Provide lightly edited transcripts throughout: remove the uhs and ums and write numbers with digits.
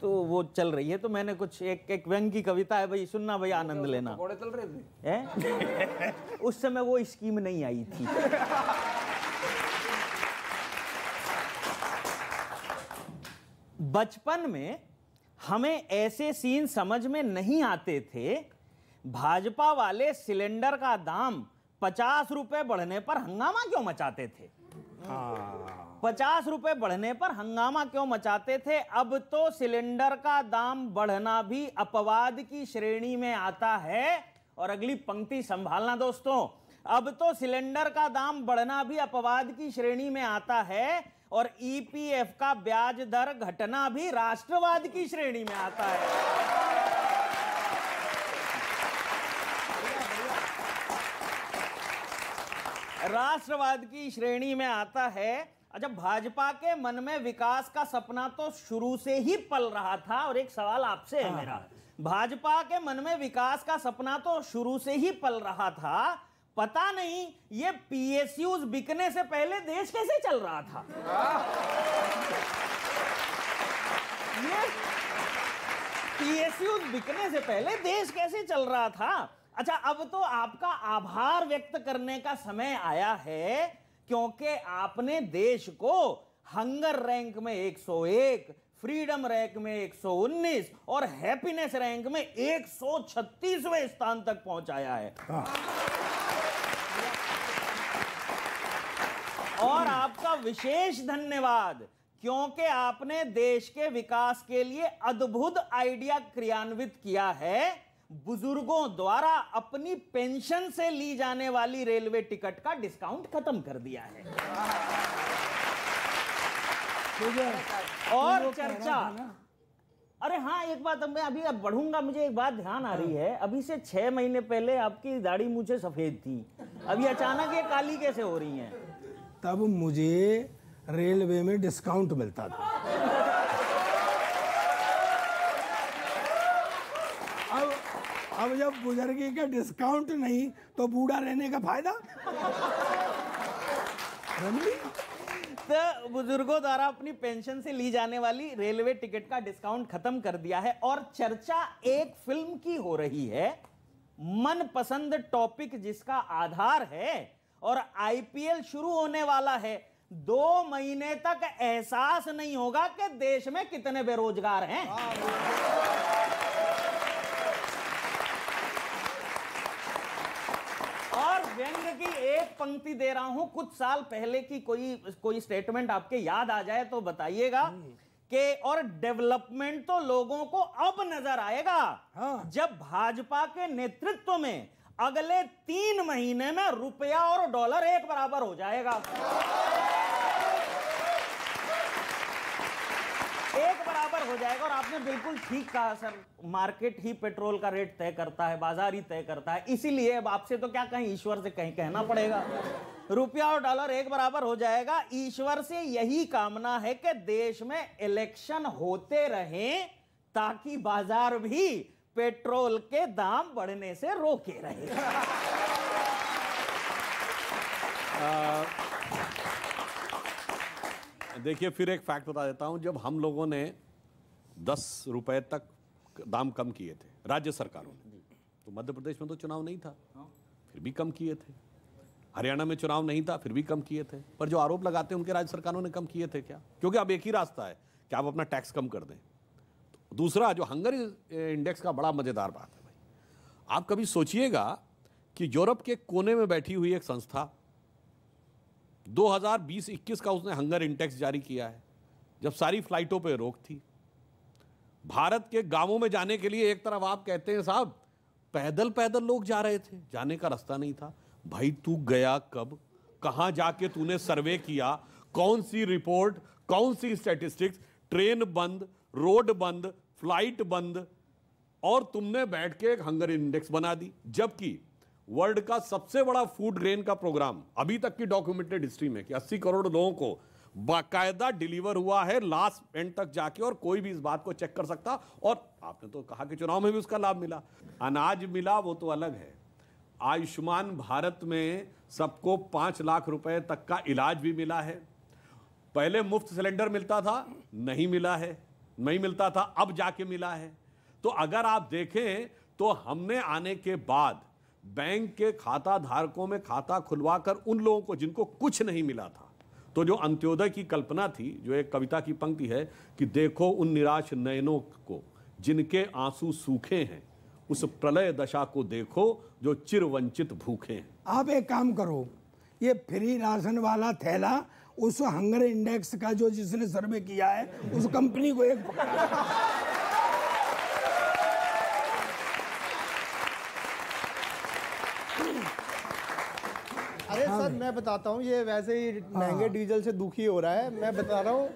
तो वो चल रही है, तो मैंने कुछ एक व्यंग की कविता है भाई, सुनना भाई, आनंद लेना। पकौड़े चल रहे थे है? उस समय वो स्कीम नहीं आई थी। बचपन में हमें ऐसे सीन समझ में नहीं आते थे। भाजपा वाले सिलेंडर का दाम 50 रुपए बढ़ने पर हंगामा क्यों मचाते थे? 50 रुपए बढ़ने पर हंगामा क्यों मचाते थे? अब तो सिलेंडर का दाम बढ़ना भी अपवाद की श्रेणी में आता है। और अगली पंक्ति संभालना दोस्तों, अब तो सिलेंडर का दाम बढ़ना भी अपवाद की श्रेणी में आता है और ईपीएफ का ब्याज दर घटना भी राष्ट्रवाद की श्रेणी में आता है। राष्ट्रवाद की श्रेणी में आता है। अच्छा, भाजपा के मन में विकास का सपना तो शुरू से ही पल रहा था। और एक सवाल आपसे है मेरा, भाजपा के मन में विकास का सपना तो शुरू से ही पल रहा था, पता नहीं ये पीएसयूज बिकने से पहले देश कैसे चल रहा था? ये पीएसयूज बिकने से पहले देश कैसे चल रहा था? अच्छा, अब तो आपका आभार व्यक्त करने का समय आया है, क्योंकि आपने देश को हंगर रैंक में 101, फ्रीडम रैंक में 119 और हैप्पीनेस रैंक में 136वें स्थान तक पहुंचाया है। और आपका विशेष धन्यवाद, क्योंकि आपने देश के विकास के लिए अद्भुत आइडिया क्रियान्वित किया है। बुजुर्गों द्वारा अपनी पेंशन से ली जाने वाली रेलवे टिकट का डिस्काउंट खत्म कर दिया है। और चर्चा, अरे हाँ, एक बात मैं अभी अब बढ़ूंगा, मुझे एक बात ध्यान आ रही है। अभी से 6 महीने पहले आपकी दाढ़ी मूंछें सफेद थी, अभी अचानक ये काली कैसे हो रही हैं? तब मुझे रेलवे में डिस्काउंट मिलता था। अब जब बुजुर्गी का डिस्काउंट नहीं तो बूढ़ा रहने का फायदा। तो बुजुर्गों द्वारा अपनी पेंशन से ली जाने वाली रेलवे टिकट का डिस्काउंट खत्म कर दिया है। और चर्चा एक फिल्म की हो रही है, मनपसंद टॉपिक जिसका आधार है, और आईपीएल शुरू होने वाला है। 2 महीने तक एहसास नहीं होगा कि देश में कितने बेरोजगार हैं। और व्यंग की एक पंक्ति दे रहा हूं, कुछ साल पहले की कोई स्टेटमेंट आपके याद आ जाए तो बताइएगा कि और डेवलपमेंट तो लोगों को अब नजर आएगा जब भाजपा के नेतृत्व में अगले 3 महीने में रुपया और डॉलर एक बराबर हो जाएगा। एक बराबर हो जाएगा। और आपने बिल्कुल ठीक कहा सर, मार्केट ही पेट्रोल का रेट तय करता है, बाजार ही तय करता है। इसीलिए अब आपसे तो क्या कहीं, ईश्वर से कहीं कहना पड़ेगा, रुपया और डॉलर एक बराबर हो जाएगा। ईश्वर से यही कामना है कि देश में इलेक्शन होते रहें ताकि बाजार भी पेट्रोल के दाम बढ़ने से रोके रहे। देखिए, फिर एक फैक्ट बता देता हूं। जब हम लोगों ने 10 रुपए तक दाम कम किए थे राज्य सरकारों ने, तो मध्य प्रदेश में तो चुनाव नहीं था, फिर भी कम किए थे। हरियाणा में चुनाव नहीं था, फिर भी कम किए थे। पर जो आरोप लगाते हैं उनके राज्य सरकारों ने कम किए थे क्या? क्योंकि अब एक ही रास्ता है कि आप अपना टैक्स कम कर दें। तो दूसरा, जो हंगर इंडेक्स का बड़ा मजेदार बात है भाई, आप कभी सोचिएगा कि यूरोप के कोने में बैठी हुई एक संस्था 2020-21 का उसने हंगर इंडेक्स जारी किया है, जब सारी फ्लाइटों पे रोक थी। भारत के गांवों में जाने के लिए एक तरफ आप कहते हैं साहब पैदल पैदल लोग जा रहे थे, जाने का रास्ता नहीं था। भाई तू गया कब, कहां जाके तूने सर्वे किया, कौन सी रिपोर्ट, कौन सी स्टैटिस्टिक्स? ट्रेन बंद, रोड बंद, फ्लाइट बंद, और तुमने बैठ के एक हंगर इंडेक्स बना दी। जबकि वर्ल्ड का सबसे बड़ा फूड ग्रेन का प्रोग्राम अभी तक की डॉक्यूमेंटेड हिस्ट्री में कि 80 करोड़ लोगों को बाकायदा डिलीवर हुआ है लास्ट एंड तक जाके, और कोई भी इस बात को चेक कर सकता। और आपने तो कहा कि चुनाव में भी उसका लाभ मिला, अनाज मिला, वो तो अलग है। आयुष्मान भारत में सबको 5 लाख रुपए तक का इलाज भी मिला है। पहले मुफ्त सिलेंडर मिलता था, नहीं मिला है। नहीं मिलता था, अब जाके मिला है। तो अगर आप देखें तो हमने आने के बाद बैंक के खाता धारकों में खाता खुलवाकर उन लोगों को जिनको कुछ नहीं मिला था, तो जो अंत्योदय की कल्पना थी, जो एक कविता की पंक्ति है कि देखो उन निराश नयनों को जिनके आंसू सूखे हैं, उस प्रलय दशा को देखो जो चिरवंचित भूखे हैं। आप एक काम करो, ये फ्री राशन वाला थैला उस हंगर इंडेक्स का जो जिसने सर्वे किया है उस कंपनी को एक अरे सर मैं बताता हूँ, ये वैसे ही महंगे डीजल से दुखी हो रहा है। मैं बता रहा हूँ,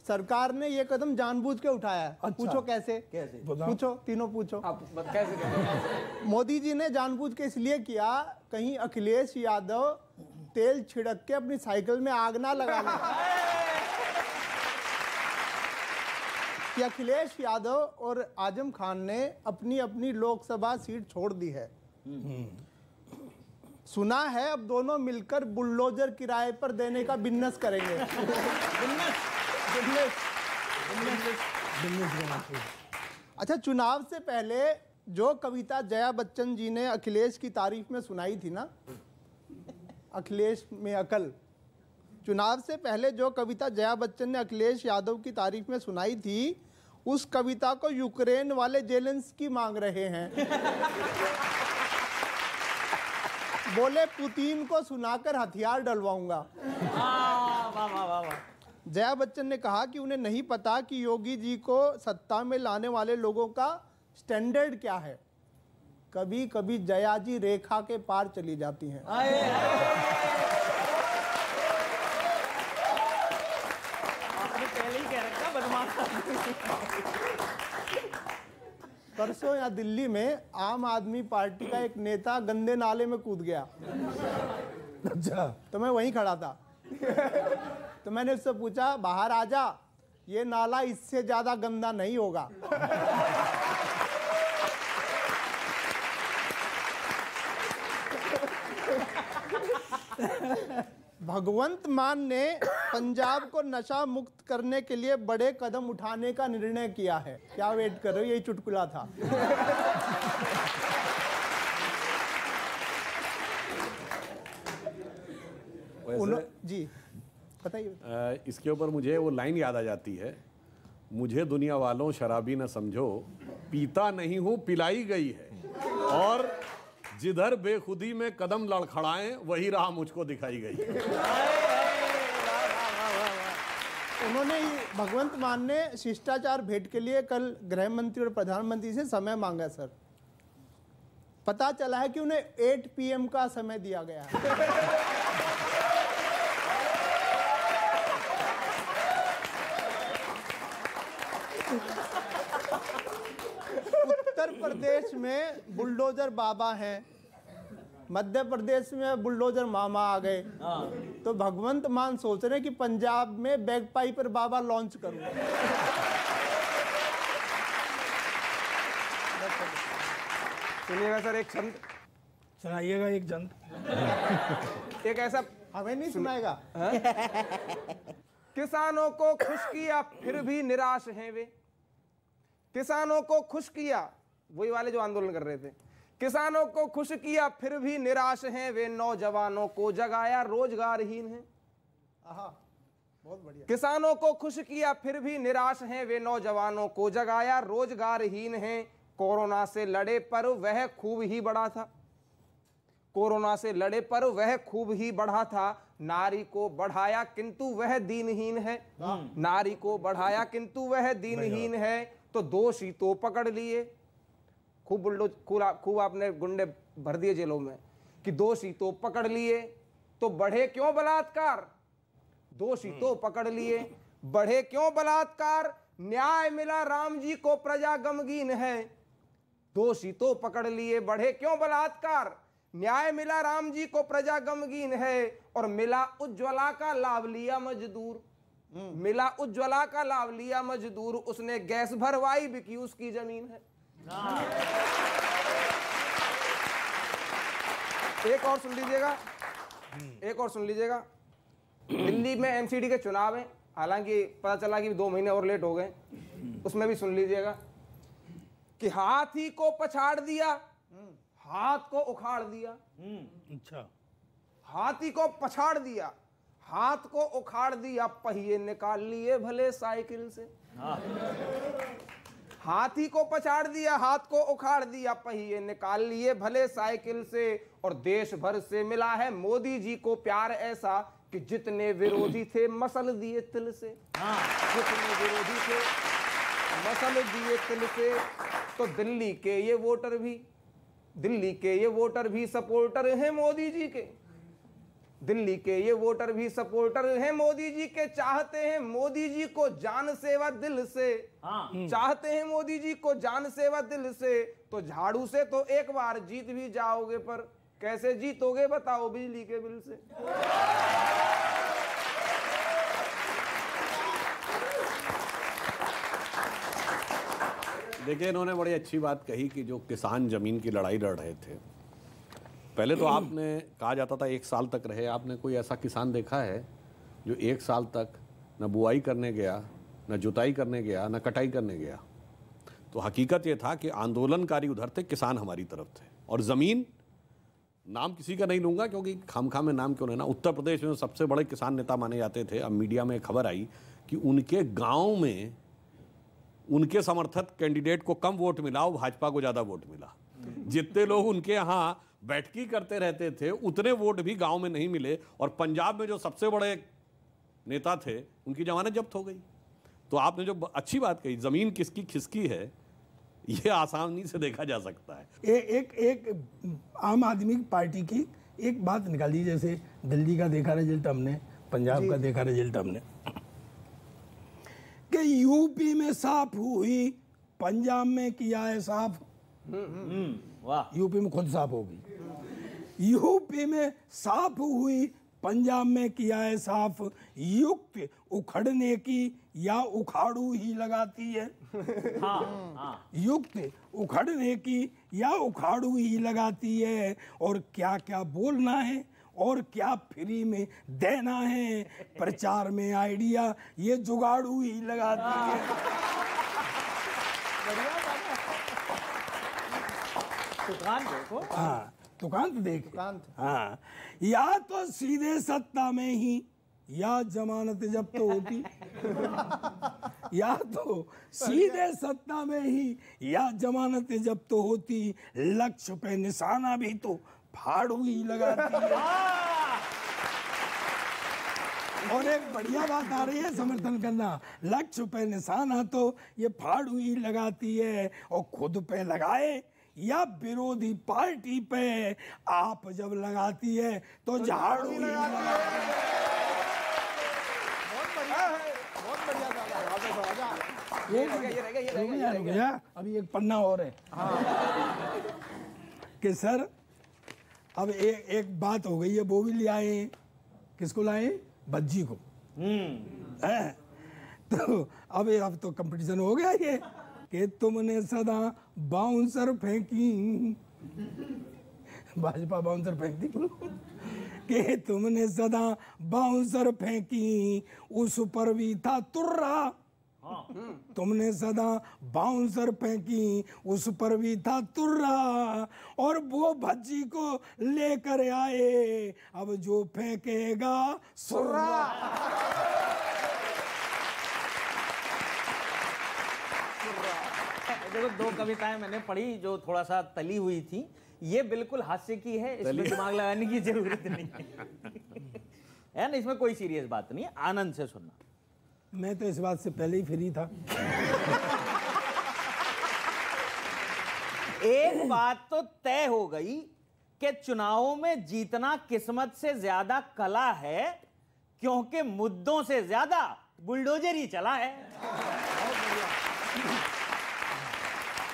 सरकार ने ये कदम जानबूझ के उठाया है। अच्छा। पूछो कैसे? पूछो, तीनों पूछो। कैसे? मोदी जी ने जानबूझ के इसलिए किया, कहीं अखिलेश यादव तेल छिड़क के अपनी साइकिल में आग ना लगा ले। कि अखिलेश यादव और आजम खान ने अपनी अपनी लोकसभा सीट छोड़ दी है। सुना है अब दोनों मिलकर बुलडोजर किराए पर देने का बिजनेस करेंगे। अच्छा, चुनाव से पहले जो कविता जया बच्चन जी ने अखिलेश की तारीफ में सुनाई थी ना, अखिलेश में अकल, चुनाव से पहले जो कविता जया बच्चन ने अखिलेश यादव की तारीफ में सुनाई थी, उस कविता को यूक्रेन वाले जेलेंस्की मांग रहे हैं। बोले पुतिन को सुनाकर हथियार डलवाऊंगा। जया बच्चन ने कहा कि उन्हें नहीं पता कि योगी जी को सत्ता में लाने वाले लोगों का स्टैंडर्ड क्या है। कभी कभी जया जी रेखा के पार चली जाती हैं। आपने पहले ही कह रखा बदमाश। परसों यहाँ दिल्ली में आम आदमी पार्टी का एक नेता गंदे नाले में कूद गया। अच्छा, तो मैं वहीं खड़ा था। तो मैंने उससे पूछा, बाहर आ जा, ये नाला इससे ज्यादा गंदा नहीं होगा। भगवंत मान ने पंजाब को नशा मुक्त करने के लिए बड़े कदम उठाने का निर्णय किया है। क्या वेट कर रहे हो? यही चुटकुला था। जी बताइए। इसके ऊपर मुझे वो लाइन याद आ जाती है, मुझे दुनिया वालों शराबी न समझो, पीता नहीं हूं पिलाई गई है, और जिधर बेखुदी में कदम लड़खड़ाएं वही राह मुझको दिखाई गई। उन्होंने भगवंत मान ने शिष्टाचार भेंट के लिए कल गृह मंत्री और प्रधानमंत्री से समय मांगा सर। पता चला है कि उन्हें 8 PM का समय दिया गया है। उत्तर प्रदेश में बुलडोजर बाबा हैं, मध्य प्रदेश में बुलडोजर मामा आ गए, तो भगवंत मान सोच रहे हैं कि पंजाब में बैगपाइपर बाबा लॉन्च करूं। सुनिएगा सर, एक छंद सुनाइएगा एक जंत। एक ऐसा हमें नहीं सुनाएगा। किसानों को खुश किया फिर भी निराश हैं वे, किसानों को खुश किया, वही वाले जो आंदोलन कर रहे थे, किसानों को खुश किया फिर भी निराश हैं वे, नौजवानों को जगाया रोजगारहीन हैं। बहुत बढ़िया। किसानों को खुश किया फिर भी निराश हैं वे, नौजवानों को जगाया रोजगारहीन हैं। कोरोना से लड़े पर वह खूब ही बढ़ा था, कोरोना से लड़े पर वह खूब ही बढ़ा था, नारी को बढ़ाया किंतु वह दीनहीन है, नारी को बढ़ाया किंतु वह दीनहीन है, तो दोषी तो पकड़ लिए। खूब बुलडोज खूब आपने गुंडे भर दिए जेलों में कि दोषी तो पकड़ लिए, तो बढ़े क्यों बलात्कार, दोषी तो पकड़ लिए, बढ़े क्यों बलात्कार, न्याय मिला राम जी को प्रजा गमगीन है, दोषी तो पकड़ लिए, बढ़े क्यों बलात्कार, न्याय मिला राम जी को प्रजा गमगीन है, और मिला उज्ज्वला का लाभ लिया मजदूर, मिला उज्ज्वला का लाभ लिया मजदूर, उसने गैस भरवाई बिकी उसकी जमीन है। एक और सुन लीजिएगा, एक और सुन लीजिएगा। दिल्ली में एमसीडी के चुनाव हैं, हालांकि पता चला कि 2 महीने और लेट हो गए, उसमें भी सुन लीजिएगा कि हाथी को पछाड़ दिया, हाथ को उखाड़ दिया। अच्छा, हाथी को पछाड़ दिया, हाथ को उखाड़ दिया, पहिए निकाल लिए भले साइकिल से। हाथी को पछाड़ दिया, हाथ को उखाड़ दिया, पहिए निकाल लिए भले साइकिल से। और देश भर से मिला है मोदी जी को प्यार ऐसा कि जितने विरोधी थे मसल दिए तिल से। जितने विरोधी थे मसल दिए तिल से। तो दिल्ली के ये वोटर भी सपोर्टर हैं मोदी जी के। दिल्ली के ये वोटर भी सपोर्टर हैं मोदी जी के, चाहते हैं मोदी जी को जान सेवा दिल से। चाहते हैं मोदी जी को जान सेवा दिल से। तो झाड़ू से तो एक बार जीत भी जाओगे, पर कैसे जीतोगे बताओ बिजली के बिल से। देखिए, इन्होंने बड़ी अच्छी बात कही कि जो किसान जमीन की लड़ाई लड़ रहे थे, पहले तो आपने कहा जाता था 1 साल तक रहे। आपने कोई ऐसा किसान देखा है जो 1 साल तक न बुआई करने गया, न जुताई करने गया, न कटाई करने गया? तो हकीकत ये था कि आंदोलनकारी उधर थे, किसान हमारी तरफ थे। और ज़मीन, नाम किसी का नहीं लूँगा क्योंकि खामखा में नाम क्यों लेना, उत्तर प्रदेश में सबसे बड़े किसान नेता माने जाते थे। अब मीडिया में खबर आई कि उनके गाँव में उनके समर्थक कैंडिडेट को कम वोट मिला और भाजपा को ज़्यादा वोट मिला। जितने लोग उनके यहाँ बैठकी करते रहते थे उतने वोट भी गांव में नहीं मिले। और पंजाब में जो सबसे बड़े नेता थे उनकी जमानत जब्त हो गई। तो आपने जो अच्छी बात कही, जमीन किसकी खिसकी है, ये आसानी से देखा जा सकता है। एक आम आदमी पार्टी की एक बात निकाली, जैसे दिल्ली का देखा रिजल्ट हमने, पंजाब का देखा रिजल्ट हमने, कि यूपी में साफ हुई, पंजाब में किया है साफ। वाह, यूपी में खुद साफ होगी। यूपी में साफ हुई, पंजाब में किया है साफ। युक्त उखड़ने की या उखाड़ू ही लगाती है। युक्त उखड़ने की या उखाड़ू ही लगाती है। और क्या क्या बोलना है और क्या फ्री में देना है, प्रचार में आइडिया ये जुगाड़ू ही लगाती है। दुकान देखो। हाँ, दुकान तो देख। दुकान। हाँ, या तो सीधे सत्ता में ही या जमानत जब्त तो होती, या तो सीधे सत्ता में ही या जमानत जब्त तो होती। लक्ष्य पे निशाना भी तो फाड़ू ही लगाती है। और एक बढ़िया बात आ रही है, समर्थन करना। लक्ष्य पे निशाना तो ये फाड़ू ही लगाती है। और खुद पे लगाए या विरोधी पार्टी पे आप जब लगाती है तो झाड़ू ही लगाती है। बहुत बढ़िया था। रुक जा, अभी एक पन्ना और है। कि सर अब एक बात हो गई है, वो भी ले आए। किसको लाए? बज्जी को। है? तो अब तो कंपटीशन हो गया ये कि तुमने सदा बाउंसर फेंकी, भाजपा बाउंसर फेंकती कि तुमने सदा बाउंसर फेंकी, उस पर भी था तुर्रा। तुमने सदा बाउंसर फेंकी, उस पर भी था तुर्रा। और वो भज्जी को लेकर आए, अब जो फेंकेगा सुर्रा। देखो, 2 कविताएं मैंने पढ़ी जो थोड़ा सा तली हुई थी। ये बिल्कुल हास्य की है, इसमें दिमाग लगाने की जरूरत नहीं है ना, इसमें कोई सीरियस बात नहीं है, आनंद से सुनना। मैं तो इस बात से पहले ही फ्री था। एक बात तो तय हो गई कि चुनावों में जीतना किस्मत से ज्यादा कला है, क्योंकि मुद्दों से ज्यादा बुलडोजर ही चला है।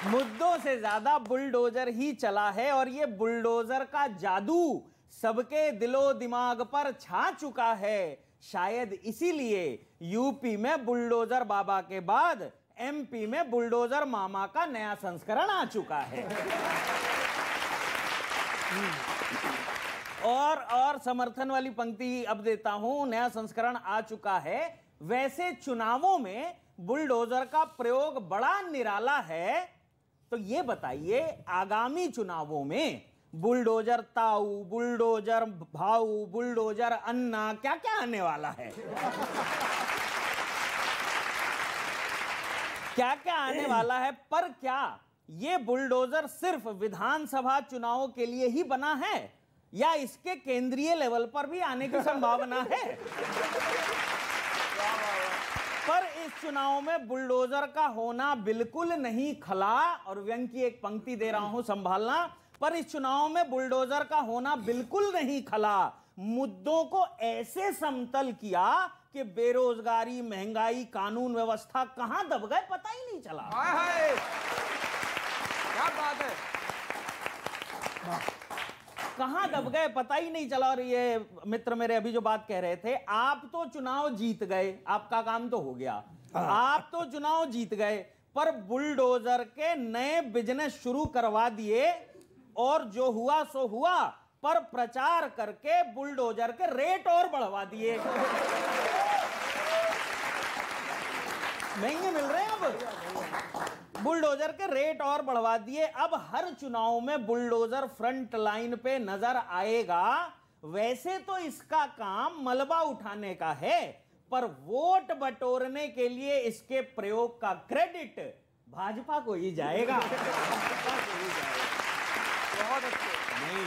मुद्दों से ज्यादा बुलडोजर ही चला है। और ये बुलडोजर का जादू सबके दिलो दिमाग पर छा चुका है। शायद इसीलिए यूपी में बुलडोजर बाबा के बाद एमपी में बुलडोजर मामा का नया संस्करण आ चुका है। और समर्थन वाली पंक्ति अब देता हूं। नया संस्करण आ चुका है, वैसे चुनावों में बुलडोजर का प्रयोग बड़ा निराला है। तो ये बताइए, आगामी चुनावों में बुलडोजर ताऊ, बुलडोजर भाऊ, बुलडोजर अन्ना, क्या क्या आने वाला है? क्या क्या आने वाला है? पर क्या ये बुलडोजर सिर्फ विधानसभा चुनावों के लिए ही बना है या इसके केंद्रीय लेवल पर भी आने की संभावना है? पर इस चुनाव में बुलडोजर का होना बिल्कुल नहीं खला, और व्यंग की एक पंक्ति दे रहा हूं, संभालना। पर इस चुनाव में बुलडोजर का होना बिल्कुल नहीं खला। मुद्दों को ऐसे समतल किया कि बेरोजगारी, महंगाई, कानून व्यवस्था कहां दब गए पता ही नहीं चला। हाय हाय, क्या बात है, कहां दब गए पता ही नहीं चला। और ये मित्र मेरे अभी जो बात कह रहे थे, आप तो चुनाव जीत गए, आपका काम तो हो गया, आप तो चुनाव जीत गए, पर बुलडोजर के नए बिजनेस शुरू करवा दिए, और जो हुआ सो हुआ, पर प्रचार करके बुलडोजर के रेट और बढ़वा दिए। महंगे मिल रहे हैं अब, बुलडोजर के रेट और बढ़वा दिए। अब हर चुनाव में बुलडोजर फ्रंट लाइन पे नजर आएगा। वैसे तो इसका काम मलबा उठाने का है, पर वोट बटोरने के लिए इसके प्रयोग का क्रेडिट भाजपा को ही जाएगा। बहुत अच्छे। नहीं,